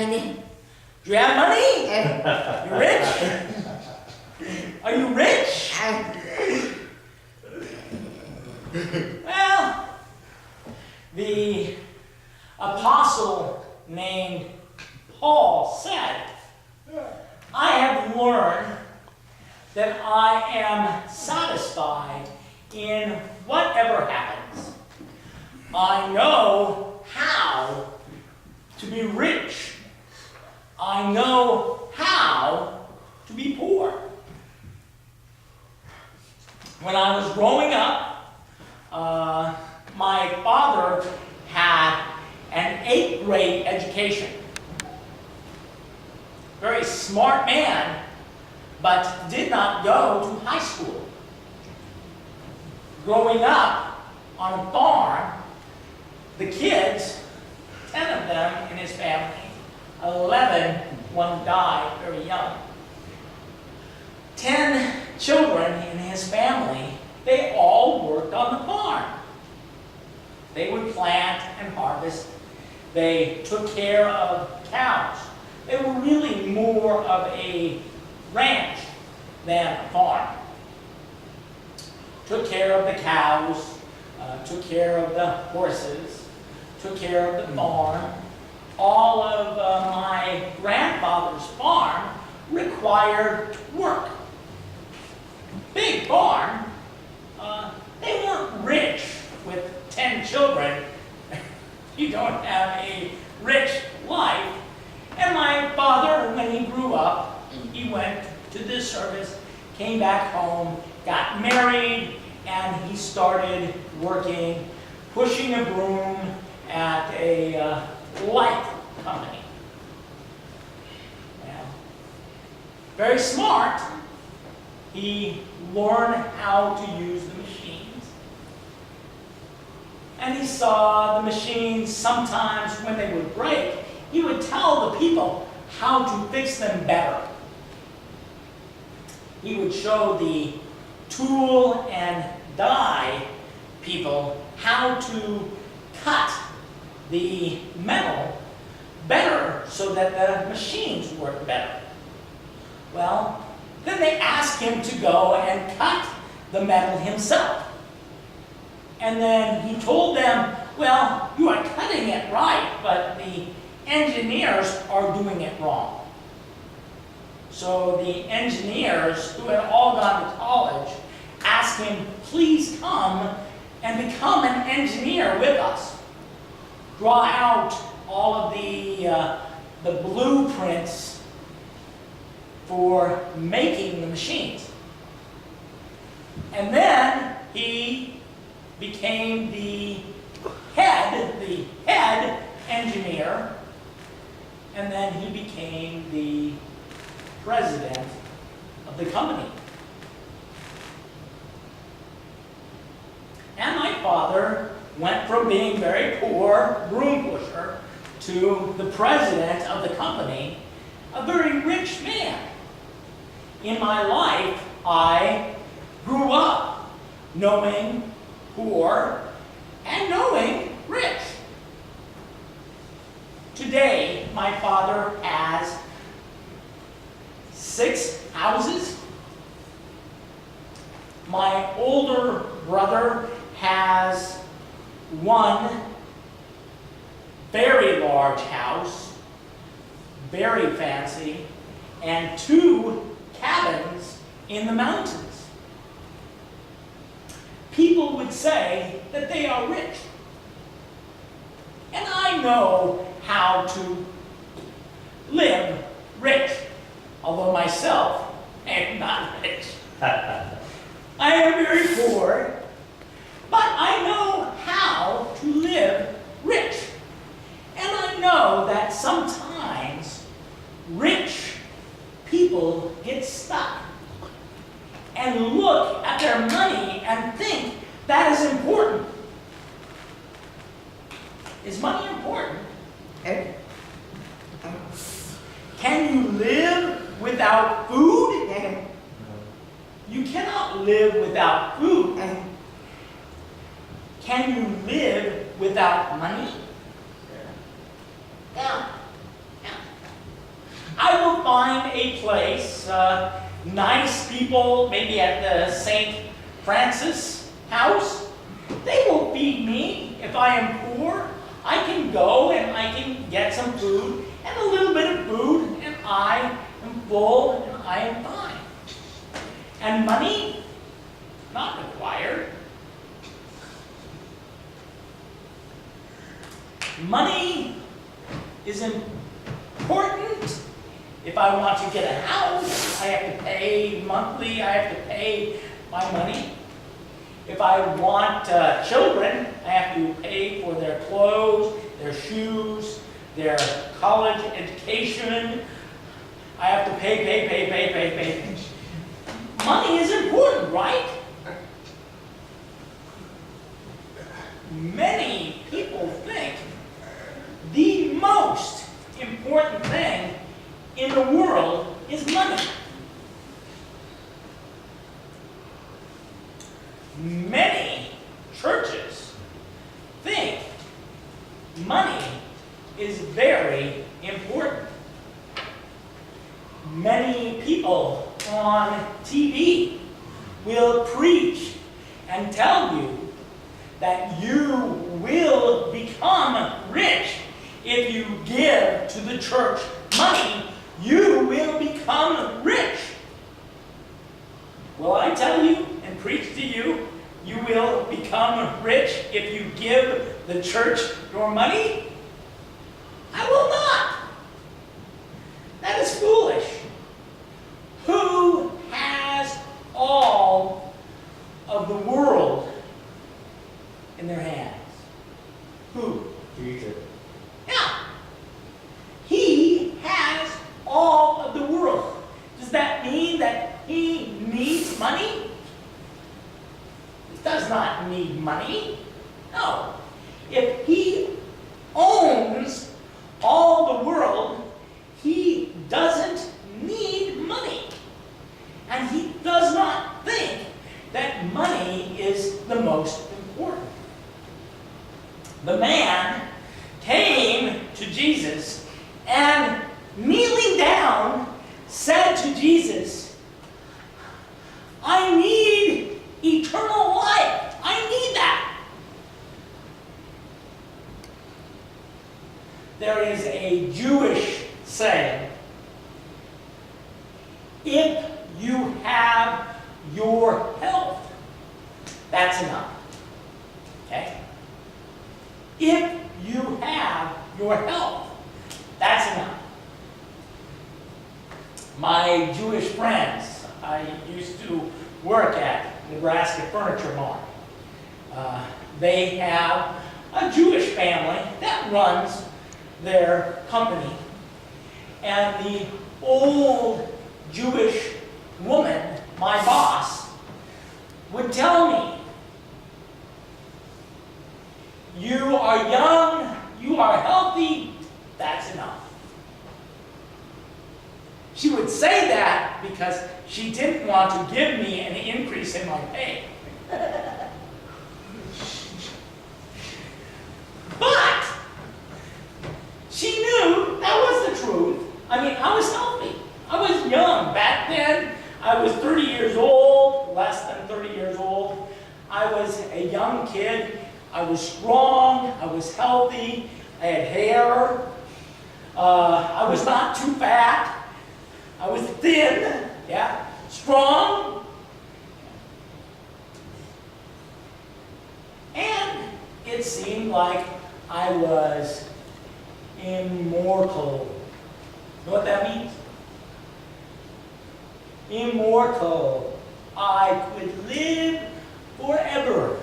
money. Do you have money? You rich? Are you rich? Well, the apostle named Paul said, I have learned that I am satisfied in whatever happens. I know how to be rich. I know how to be poor. When I was growing up, my father had an 8th grade education. Very smart man, but did not go to high school. Growing up on a farm, the kids, 10 of them in his family, 11, one died very young. 10 children in his family, they all worked on the farm. They would plant and harvest. They took care of cows. They were really more of a ranch than a farm. Took care of the cows, took care of the horses, took care of the farm. All of my grandfather's farm required work. Big farm. They weren't rich with 10 children. You don't have a rich life. And my father, when he grew up, he went to this service, came back home, got married, and he started working, pushing a broom at a light company. Well, very smart. He learned how to use the machines. And he saw the machines sometimes when they would break, he would tell the people how to fix them better. He would show the tool and die people how to cut the metal better so that the machines work better. Well, then they asked him to go and cut the metal himself. And then he told them, well, you are cutting it right, but the engineers are doing it wrong. So the engineers, who had all gone to college, asked him, please come and become an engineer with us. Draw out all of the blueprints for making the machines. And then he became the head engineer, and then he became the president of the company. And my father went from being very poor broom pusher to the president of the company, a very rich man. In my life, I grew up knowing poor and knowing rich. Today, my father has 6 houses. My older brother has 1 very large house, very fancy, and 2 cabins in the mountains. People would say that they are rich. And I know how to live rich, although myself am not rich. I am very poor, but I know how to live rich. And I know that sometimes rich people get stuck and look at their money and think that is important. Is money important? Can you live without food? You cannot live without food. Can you live without money? Yeah. find a place, nice people, maybe at the St. Francis house, they will feed me. If I am poor, I can go and I can get some food and a little bit of food, and I am full and I am fine. And money, not required. Money is important. If I want to get a house, I have to pay monthly, I have to pay my money. If I want children, I have to pay for their clothes, their shoes, their college education. I have to pay. Money is important, right? Many people think the most important thing in the world is money. Many churches think money is very important. Many people on TV will preach and tell you that you will become rich if you give to the church money. You will become rich. Will I tell you and preach to you, you will become rich if you give the church your money? I will not. That is foolish. Who has all of the world in their hands? Who? Jesus. Yeah. He has all of the world. Does that mean that he needs money? He does not need money. No. If he owns all the world, he doesn't need money. And he does not think that money is the most important. The man came to Jesus and, kneeling down, said to Jesus, I need eternal life. I need that. There is a Jewish saying, if you have your health, that's enough. Okay? If you have your health, that's enough. My Jewish friends, I used to work at Nebraska Furniture Mart. They have a Jewish family that runs their company. And the old Jewish woman, my boss, would tell me, you are young, you are healthy, that's enough. She would say that because she didn't want to give me an increase in my pay. But she knew that was the truth. I mean, I was healthy. I was young. Back then, I was 30 years old, less than 30 years old. I was a young kid. I was strong. I was healthy. I had hair. I was not too fat. I was thin, yeah, strong. And it seemed like I was immortal. You know what that means? Immortal. I could live forever.